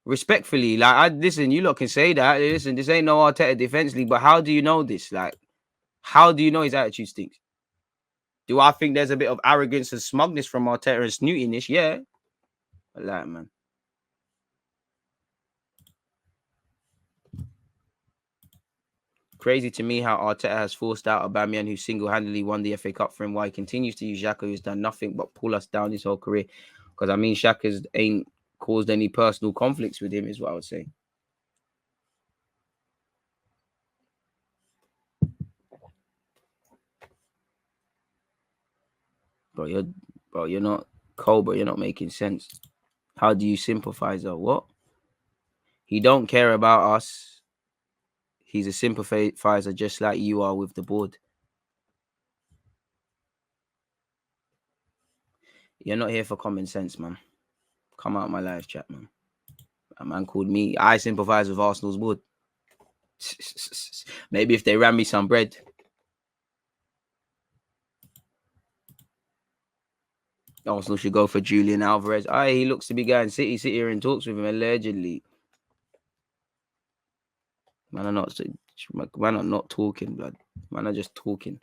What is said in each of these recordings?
Respectfully, like, listen, you lot can say that. Listen, this ain't no Arteta defense league, but how do you know this? Like, how do you know his attitude stinks? Do I think there's a bit of arrogance and smugness from Arteta and snootiness? Yeah. But like, man. Crazy to me how Arteta has forced out Aubameyang, who single-handedly won the FA Cup for him, while he continues to use Xhaka, who's done nothing but pull us down his whole career. Because, I mean, Xhaka's ain't caused any personal conflicts with him, is what I would say. Bro, you're not Cobra, you're not making sense. How do you sympathize or what? He don't care about us. He's a sympathizer just like you are with the board. You're not here for common sense, man. Come out of my live chat, man. A man called me. I sympathize with Arsenal's board. Maybe if they ran me some bread. Arsenal should go for Julian Alvarez. He looks to be going City. City are in talks with him, allegedly. Man are not talking, blood. Man are just talking.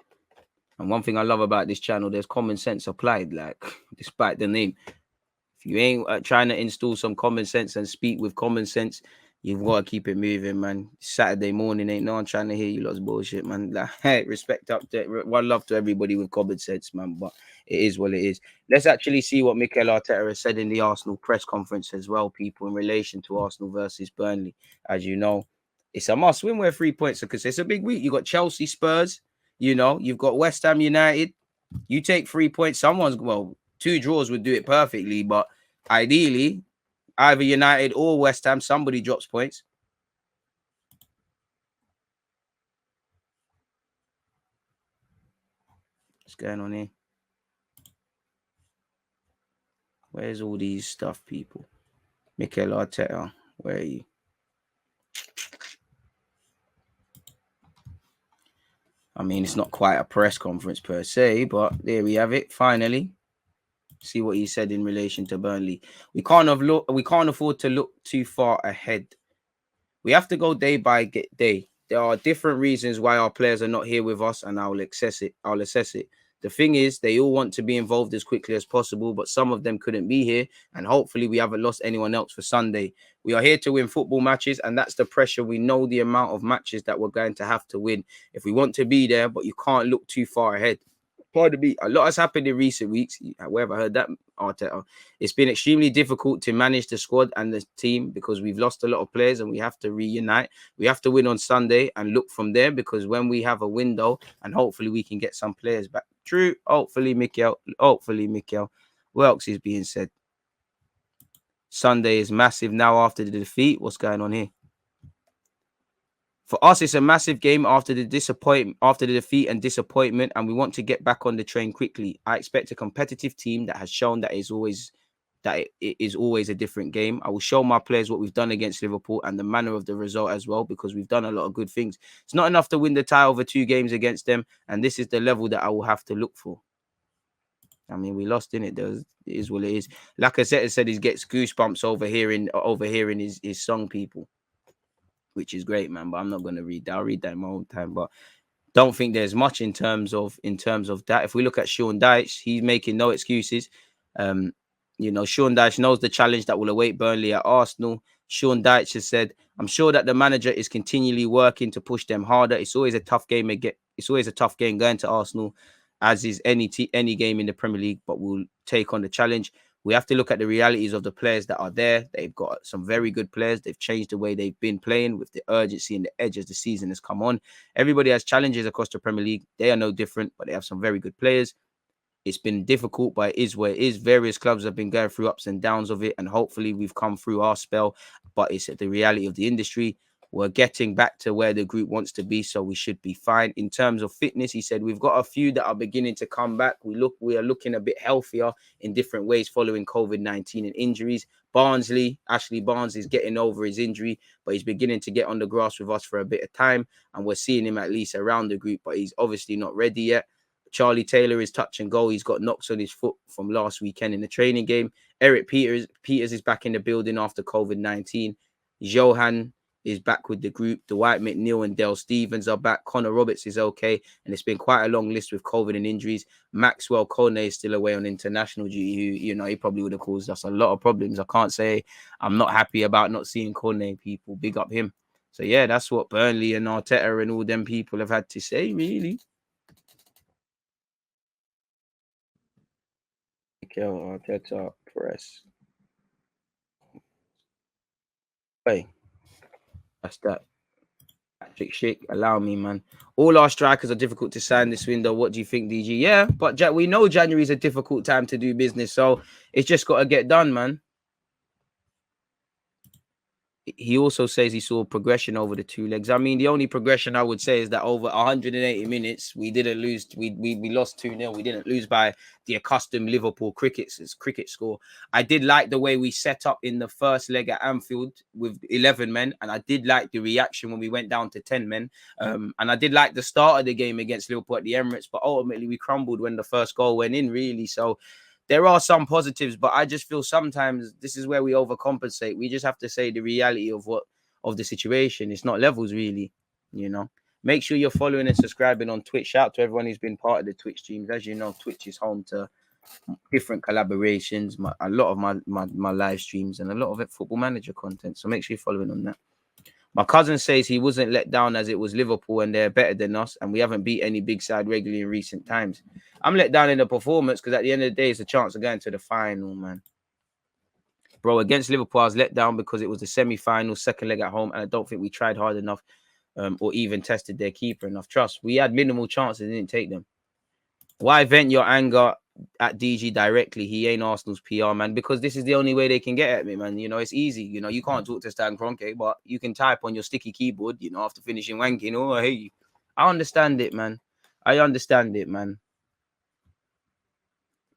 And one thing I love about this channel, there's common sense applied, like, despite the name. If you ain't trying to install some common sense and speak with common sense, you've got to keep it moving, man. Saturday morning, ain't no one trying to hear you lot's bullshit, man. Like, hey, respect up to one love to everybody with common sense, man. But it is what it is. Let's actually see what Mikel Arteta has said in the Arsenal press conference as well, people, in relation to Arsenal versus Burnley. As you know, it's a must win. We're 3 points because it's a big week. You got Chelsea, Spurs. You know, you've got West Ham United. You take 3 points. Two draws would do it perfectly, but ideally, either United or West Ham, somebody drops points. What's going on here? Where's all these stuff, people? Mikel Arteta, where are you? I mean, it's not quite a press conference per se, but there we have it. Finally, see what he said in relation to Burnley. We can't afford to look too far ahead. We have to go day by day. There are different reasons why our players are not here with us, and I'll assess it. The thing is, they all want to be involved as quickly as possible, but some of them couldn't be here, and hopefully we haven't lost anyone else for Sunday. We are here to win football matches, and that's the pressure. We know the amount of matches that we're going to have to win if we want to be there, but you can't look too far ahead. Pardon me, a lot has happened in recent weeks. Where have I heard that, Arteta? It's been extremely difficult to manage the squad and the team because we've lost a lot of players and we have to reunite. We have to win on Sunday and look from there, because when we have a window and hopefully we can get some players back. True. Hopefully, Mikel. What else is being said? Sunday is massive now after the defeat. What's going on here? For us, it's a massive game after the defeat and disappointment, and we want to get back on the train quickly. I expect a competitive team that has shown that it is always a different game. I will show my players what we've done against Liverpool and the manner of the result as well, because we've done a lot of good things. It's not enough to win the tie over 2 games against them, and this is the level that I will have to look for. I mean, we lost in it. It is what it is. Lacazette said he gets goosebumps overhearing his song, people, which is great, man. But I'm not going to read that. I'll read that in my own time. But don't think there's much in terms of that. If we look at Sean Dyche, he's making no excuses. Sean Dyche knows the challenge that will await Burnley at Arsenal. Sean Dyche has said, "I'm sure that the manager is continually working to push them harder. It's always a tough game going to Arsenal, as is any game in the Premier League. But we'll take on the challenge. We have to look at the realities of the players that are there. They've got some very good players. They've changed the way they've been playing with the urgency and the edge as the season has come on. Everybody has challenges across the Premier League. They are no different, but they have some very good players. It's been difficult, but it is where it is. Various clubs have been going through ups and downs of it, and hopefully we've come through our spell. But it's the reality of the industry. We're getting back to where the group wants to be, so we should be fine. In terms of fitness, he said, we've got a few that are beginning to come back. We are looking a bit healthier in different ways following COVID-19 and injuries. Ashley Barnes is getting over his injury, but he's beginning to get on the grass with us for a bit of time, and we're seeing him at least around the group, but he's obviously not ready yet. Charlie Taylor is touch and go. He's got knocks on his foot from last weekend in the training game. Eric Peters is back in the building after COVID-19. Johan is back with the group. Dwight McNeil and Dale Stevens are back. Connor Roberts is okay. And it's been quite a long list with COVID and injuries. Maxwell Kone is still away on international duty. Who, he probably would have caused us a lot of problems. I can't say I'm not happy about not seeing Kone, people. Big up him. So, yeah, that's what Burnley and Arteta and all them people have had to say, really. Mikel Arteta press. Hey, that's that. Patrick Schick, allow me, man. All our strikers are difficult to sign this window. What do you think, DG? Yeah, but Jack, we know January is a difficult time to do business, so it's just got to get done, man. He also says he saw progression over the 2 legs. I mean, the only progression I would say is that over 180 minutes, we didn't lose. We lost 2-0. We didn't lose by the accustomed Liverpool cricket score. I did like the way we set up in the first leg at Anfield with 11 men, and I did like the reaction when we went down to 10 men. And I did like the start of the game against Liverpool at the Emirates, but ultimately we crumbled when the first goal went in, really. So there are some positives, but I just feel sometimes this is where we overcompensate. We just have to say the reality of the situation. It's not levels, really. Make sure you're following and subscribing on Twitch. Shout out to everyone who's been part of the Twitch streams. As you know, Twitch is home to different collaborations, a lot of my live streams, and a lot of it Football Manager content. So make sure you're following on that. My cousin says he wasn't let down as it was Liverpool and they're better than us, and we haven't beat any big side regularly in recent times. I'm let down in the performance because at the end of the day, it's a chance of going to the final, man. Bro, against Liverpool, I was let down because it was the semi-final, second leg at home, and I don't think we tried hard enough or even tested their keeper enough. Trust, we had minimal chances and didn't take them. Why vent your anger at DG directly? He ain't Arsenal's PR, man, because this is the only way they can get at me, man. It's easy. You can't talk to Stan Kroenke, but you can type on your sticky keyboard, after finishing wanking. Oh, I hate you. I understand it, man. I understand it, man.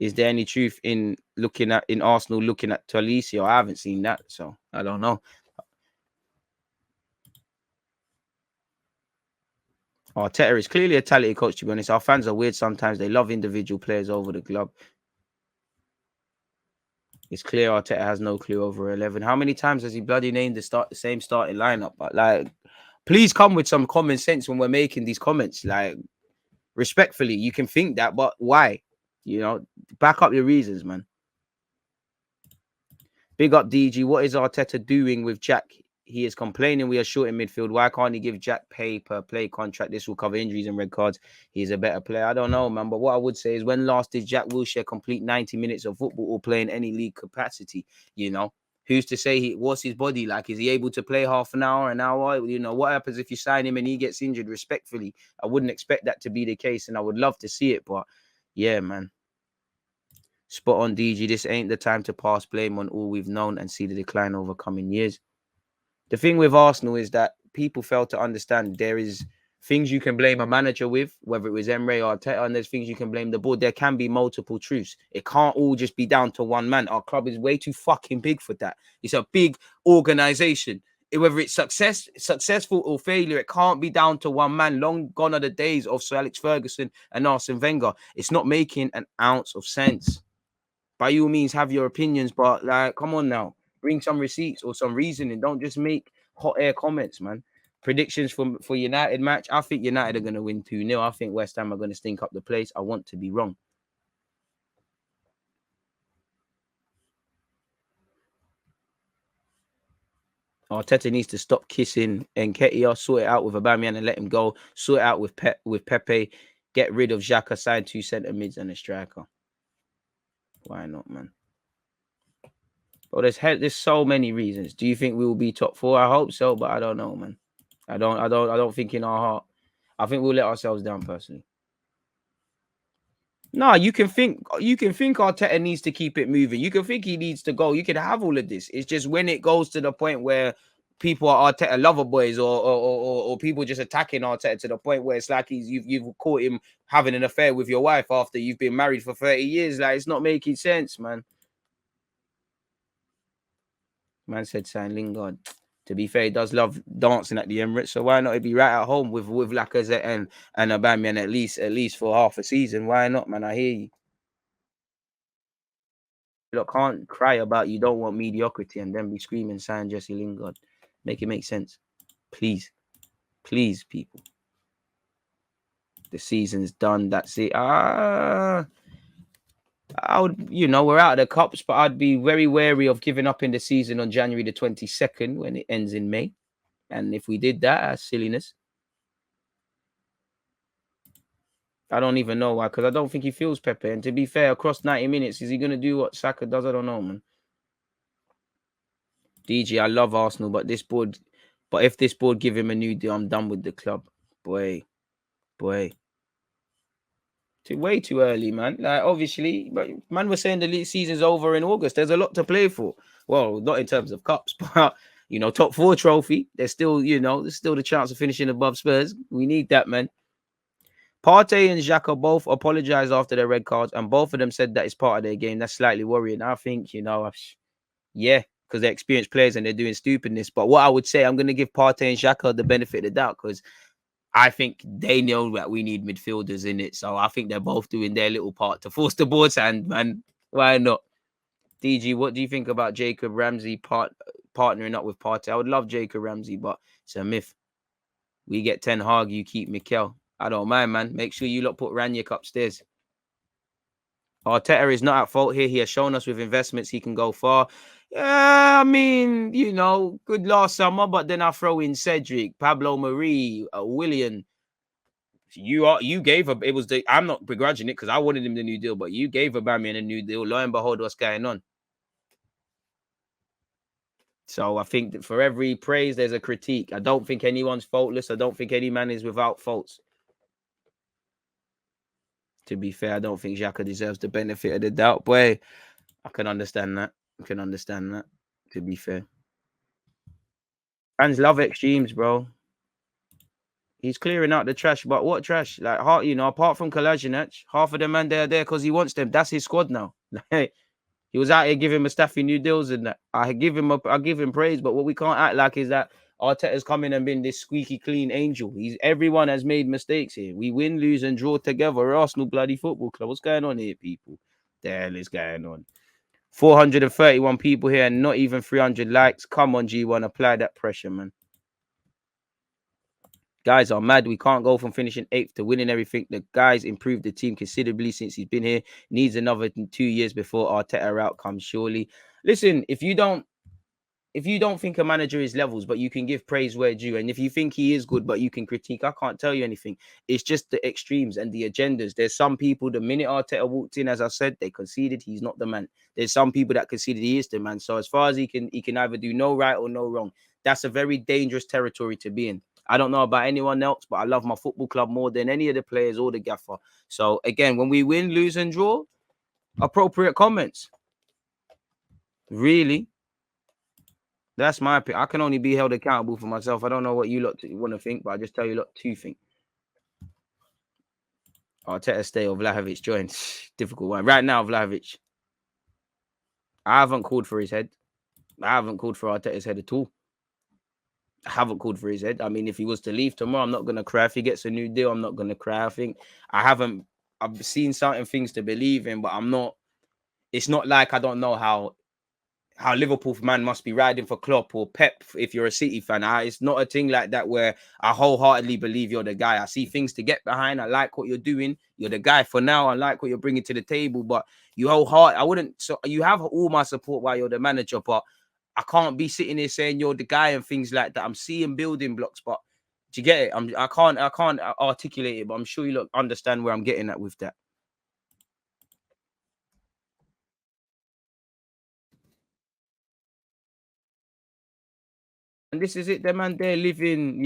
Is there any truth in Arsenal looking at Talisio? I haven't seen that, so I don't know. Arteta is clearly a talented coach, to be honest. Our fans are weird sometimes. They love individual players over the club. It's clear Arteta has no clue over 11. How many times has he bloody named the same starting lineup? But please come with some common sense when we're making these comments. Respectfully, you can think that, but why? Back up your reasons, man. Big up DG. What is Arteta doing with Jack? He is complaining we are short in midfield. Why can't he give Jack pay per play contract? This will cover injuries and red cards. He's a better player. I don't know, man. But what I would say is, when last did Jack Wilshere complete 90 minutes of football or play in any league capacity? Who's to say what's his body like? Is he able to play half an hour, an hour? What happens if you sign him and he gets injured? Respectfully, I wouldn't expect that to be the case, and I would love to see it. But yeah, man. Spot on, DG. This ain't the time to pass blame on all we've known and see the decline over coming years. The thing with Arsenal is that people fail to understand there is things you can blame a manager with, whether it was Emre or Arteta, and there's things you can blame the board. There can be multiple truths. It can't all just be down to one man. Our club is way too fucking big for that. It's a big organization. Whether it's successful or failure, it can't be down to one man. Long gone are the days of Sir Alex Ferguson and Arsene Wenger. It's not making an ounce of sense. By all means, have your opinions, but come on now. Bring some receipts or some reasoning. Don't just make hot air comments, man. Predictions for United match. I think United are going to win 2-0. I think West Ham are going to stink up the place. I want to be wrong. Arteta needs to stop kissing Nketiah, sort it out with Aubameyang and let him go. Sort it out with Pepe. Get rid of Xhaka, sign 2 centre mids and a striker. Why not, man? Well, there's so many reasons. Do you think we will be top 4? I hope so, but I don't know, man. I don't think in our heart. I think we'll let ourselves down personally. No, you can think Arteta needs to keep it moving. You can think he needs to go. You can have all of this. It's just when it goes to the point where people are Arteta lover boys or people just attacking Arteta to the point where it's like you've caught him having an affair with your wife after you've been married for 30 years. It's not making sense, man. Man said sign Lingard. To be fair, he does love dancing at the Emirates, so why not be right at home with Lacazette and Aubameyang at least for half a season? Why not, man? I hear you. Look, can't cry about you don't want mediocrity and then be screaming sign Jesse Lingard. Make it make sense, please, please, people. The season's done. That's it. I would, we're out of the cups, but I'd be very wary of giving up in the season on January the 22nd when it ends in May. And if we did that, that's silliness. I don't even know why, because I don't think he feels Pepe. And to be fair, across 90 minutes, is he going to do what Saka does? I don't know, man. DG, I love Arsenal, but if this board give him a new deal, I'm done with the club. Boy. Way too early, man. Like, obviously, but man, we're saying the league season's over in August. There's a lot to play for. Well, not in terms of cups, but top 4 trophy. There's still the chance of finishing above Spurs. We need that, man. Partey and Xhaka both apologized after their red cards, and both of them said that it's part of their game. That's slightly worrying. I think, yeah, because they're experienced players and they're doing stupidness. But what I would say, I'm going to give Partey and Xhaka the benefit of the doubt because I think they know that we need midfielders in it. So I think they're both doing their little part to force the board's hand, man. Why not? DG, what do you think about Jacob Ramsey partnering up with Partey? I would love Jacob Ramsey, but it's a myth. We get Ten Hag, you keep Mikel. I don't mind, man. Make sure you lot put Ranić upstairs. Arteta is not at fault here. He has shown us with investments he can go far. Yeah, I mean, good last summer, but then I throw in Cedric, Pablo Marie, Willian. You gave I'm not begrudging it because I wanted him the new deal, but you gave Aubameyang a new deal. Lo and behold, what's going on? So I think that for every praise, there's a critique. I don't think anyone's faultless. I don't think any man is without faults. To be fair, I don't think Xhaka deserves the benefit of the doubt. Boy, I can understand that. To be fair. Fans love extremes, bro. He's clearing out the trash, but what trash? Like, apart from Kolasinac, half of them man they're there because he wants them. That's his squad now. He was out here giving Mustafi new deals and that. I give him praise, but what we can't act like is that Arteta's come in and been this squeaky clean angel. Everyone has made mistakes here. We win, lose, and draw together. We're Arsenal bloody football club. What's going on here, people? The hell is going on? 431 people here and not even 300 likes. Come on, G1, apply that pressure, man. Guys are mad. We can't go from finishing 8th to winning everything. The guys improved the team considerably since he's been here. Needs another 2 years before Arteta out comes, surely. Listen, if you don't think a manager is levels, but you can give praise where due, and if you think he is good, but you can critique, I can't tell you anything. It's just the extremes and the agendas. There's some people, the minute Arteta walked in, as I said, they conceded he's not the man. There's some people that conceded he is the man. So as far as he can either do no right or no wrong. That's a very dangerous territory to be in. I don't know about anyone else, but I love my football club more than any of the players or the gaffer. So again, when we win, lose, and draw, appropriate comments. Really. That's my opinion. I can only be held accountable for myself. I don't know what you lot want to think, but I just tell you lot to think. Arteta stay or Vlahovic join. Difficult one. Right now, Vlahovic. I haven't called for his head. I haven't called for Arteta's head at all. I haven't called for his head. I mean, if he was to leave tomorrow, I'm not going to cry. If he gets a new deal, I'm not going to cry. I think I've seen certain things to believe in, but I'm not. It's not like I don't know how Liverpool man must be riding for Klopp or Pep if you're a City fan. It's not a thing like that where I wholeheartedly believe you're the guy. I see things to get behind. I like what you're doing. You're the guy for now. I like what you're bringing to the table, but you I wouldn't. So you have all my support while you're the manager, but I can't be sitting here saying you're the guy and things like that. I'm seeing building blocks, but do you get it? I can't articulate it, but I'm sure you look understand where I'm getting at with that. And this is it, the man, they're living,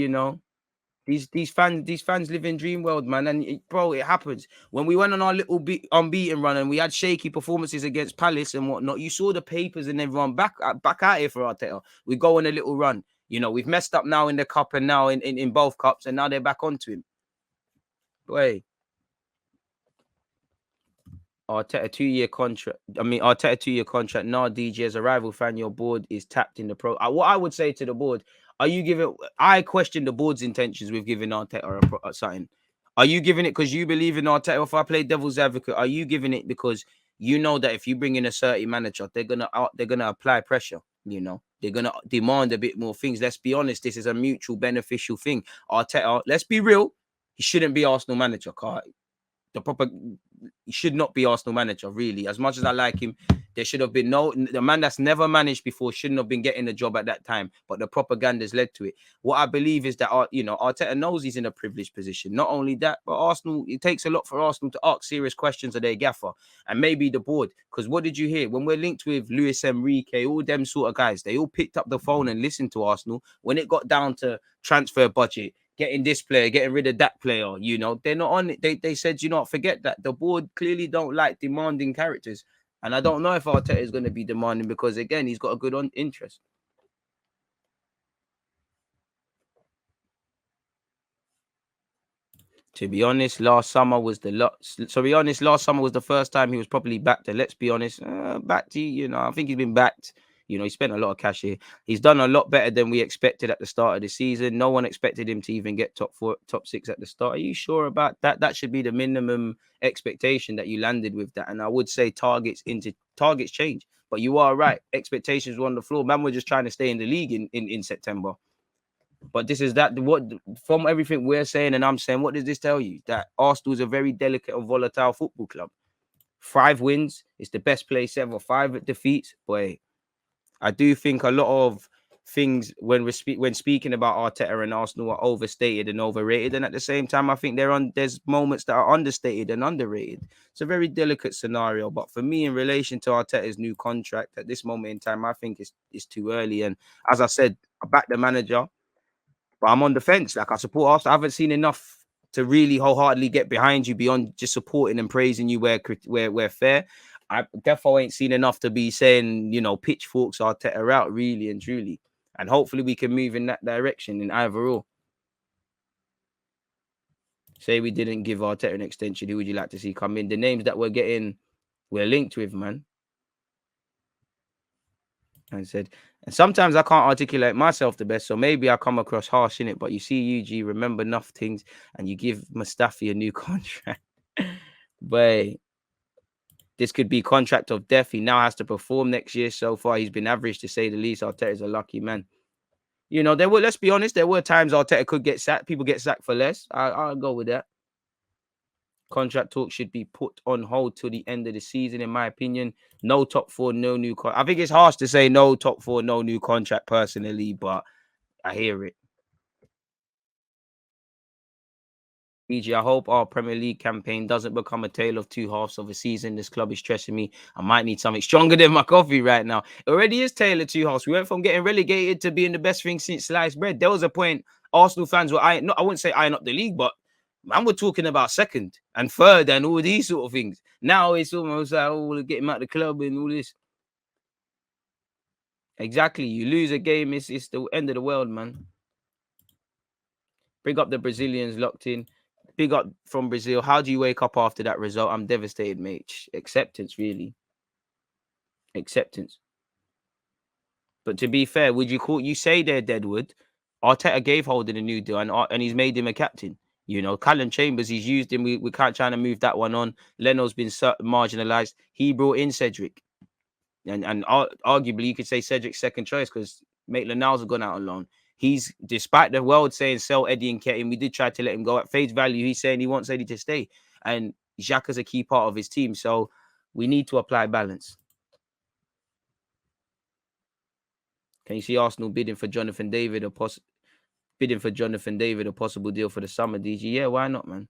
these fans live in dream world, man. And bro, it happens. When we went on our little unbeaten run and we had shaky performances against Palace and whatnot, you saw the papers and everyone back out here for Arteta. We go on a little run. We've messed up now in the cup and now in both cups, and now they're back onto him. Boy. Arteta 2-year contract. I mean, Arteta 2-year contract. Nah, DG, as a rival fan, your board is tapped in the pro. What I would say to the board, are you giving? I question the board's intentions with giving Arteta something. Are you giving it because you believe in Arteta? If I play devil's advocate, are you giving it because you know that if you bring in a certain manager, they're gonna apply pressure. You know, they're gonna demand a bit more things. Let's be honest. This is a mutual beneficial thing. Arteta, let's be real. He shouldn't be Arsenal manager, Carl. The proper He should not be Arsenal manager, really. As much as I like him, there should have been the man that's never managed before shouldn't have been getting the job at that time. But the propaganda's led to it. What I believe is that Arteta knows he's in a privileged position. Not only that, but Arsenal, it takes a lot for Arsenal to ask serious questions of their gaffer and maybe the board. Because what did you hear when we're linked with Luis Enrique, all them sort of guys? They all picked up the phone and listened to Arsenal when it got down to transfer budget, getting this player, getting rid of that player. They're not on it. They said, forget that. The board clearly don't like demanding characters. And I don't know if Arteta is going to be demanding because, again, he's got a good interest. To be honest, last summer was last summer was the first time he was probably backed. And let's be honest, backed. I think he's been backed. He spent a lot of cash here. He's done a lot better than we expected at the start of the season. No one expected him to even get top 4, top 6 at the start. Are you sure about that? That should be the minimum expectation that you landed with that. And I would say targets change. But you are right. Expectations were on the floor. Man, we're just trying to stay in the league in September. But this is what from everything we're saying and I'm saying, what does this tell you? That Arsenal is a very delicate and volatile football club. 5 wins, it's the best place ever. 5 defeats, boy. I do think a lot of things when speaking about Arteta and Arsenal are overstated and overrated, and at the same time, I think there's moments that are understated and underrated. It's a very delicate scenario, but for me, in relation to Arteta's new contract at this moment in time, I think it's too early. And as I said, I back the manager. But I'm on the fence. Like, I support Arsenal. I haven't seen enough to really wholeheartedly get behind you beyond just supporting and praising you where fair. I definitely ain't seen enough to be saying, pitchforks Arteta out, really and truly. And hopefully we can move in that direction in either or. Say we didn't give Arteta an extension, who would you like to see come in? The names that we're linked with, man. I said, and sometimes I can't articulate myself the best, so maybe I come across harsh in it. But you see, UG, remember enough things, and you give Mustafi a new contract. But this could be contract of death. He now has to perform next year. So far, he's been average to say the least. Arteta is a lucky man. Let's be honest, there were times Arteta could get sacked. People get sacked for less. I'll go with that. Contract talk should be put on hold till the end of the season, in my opinion. No top 4, no new contract. I think it's harsh to say no top 4, no new contract personally, but I hear it. EG, I hope our Premier League campaign doesn't become a tale of 2 halves of a season. This club is stressing me. I might need something stronger than my coffee right now. It already is tale of 2 halves. We went from getting relegated to being the best thing since sliced bread. There was a point Arsenal fans were I wouldn't say eyeing up the league, but man, we're talking about second and third and all these sort of things. Now it's almost like, we'll get him out of the club and all this. Exactly. You lose a game, it's the end of the world, man. Bring up the Brazilians locked in. Big up from Brazil. How do you wake up after that result? I'm devastated, mate. Acceptance, really. Acceptance. But to be fair, you say they're Deadwood? Arteta gave Holden a new deal and he's made him a captain. Callum Chambers, he's used him. We can't try to move that one on. Leno's been marginalized. He brought in Cedric. And arguably, you could say Cedric's second choice because Maitland-Niles have gone out on loan. He's, despite the world saying sell Eddie and Ketin, we did try to let him go at face value. He's saying he wants Eddie to stay. And Xhaka's a key part of his team. So we need to apply balance. Can you see Arsenal bidding for Jonathan David, a possible deal for the summer, DG? Yeah, why not, man?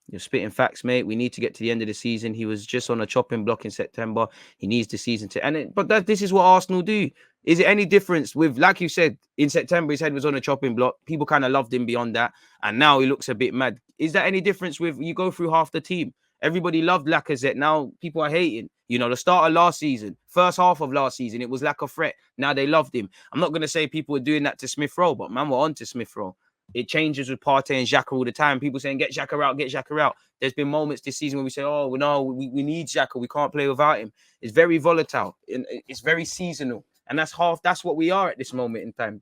You're spitting facts, mate. We need to get to the end of the season. He was just on a chopping block in September. He needs the season to but this is what Arsenal do. Is it any difference with, like you said, in September, his head was on a chopping block. People kind of loved him beyond that. And now he looks a bit mad. Is that any difference with, you go through half the team? Everybody loved Lacazette. Now people are hating. The start of last season, first half of last season, it was like a threat. Now they loved him. I'm not going to say people were doing that to Smith Rowe, but man, we're on to Smith Rowe. It changes with Partey and Xhaka all the time. People saying, get Xhaka out, get Xhaka out. There's been moments this season when we say, oh, no, we need Xhaka. We can't play without him. It's very volatile. It's very seasonal. And that's what we are at this moment in time.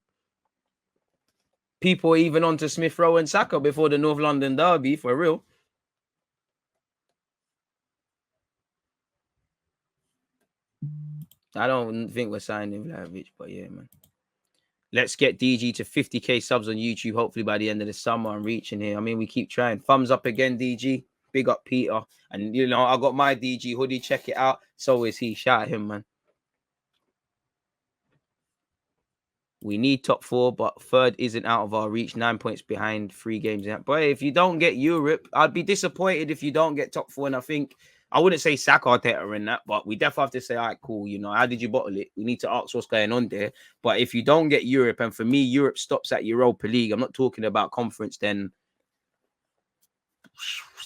People are even on to Smith Rowe and Saka before the North London derby, for real. I don't think we're signing Vlahovic, but yeah, man. Let's get DG to 50k subs on YouTube, hopefully by the end of the summer. I'm reaching here. I mean, we keep trying. Thumbs up again, DG. Big up Peter. And, you know, I got my DG hoodie. Check it out. So is he. Shout at him, man. We need top 4, but third isn't out of our reach. 9 points behind, 3 games in. Boy, if you don't get Europe, I'd be disappointed if you don't get top 4. And I think, I wouldn't say sack Arteta in that, but we definitely have to say, all right, cool. You know, how did you bottle it? We need to ask what's going on there. But if you don't get Europe, and for me, Europe stops at Europa League. I'm not talking about conference, then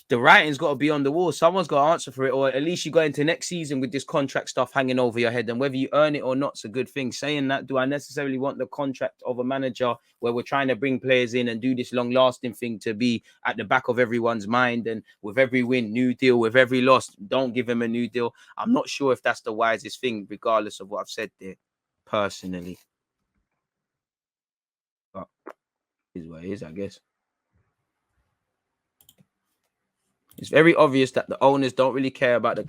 the writing's got to be on the wall. Someone's got to answer for it, or at least you go into next season with this contract stuff hanging over your head. And whether you earn it or not, it's a good thing. Saying that, do I necessarily want the contract of a manager where we're trying to bring players in and do this long-lasting thing to be at the back of everyone's mind? And with every win, new deal. With every loss, don't give him a new deal. I'm not sure if that's the wisest thing, regardless of what I've said there, personally. But is what it is, I guess. It's very obvious that the owners don't really care about the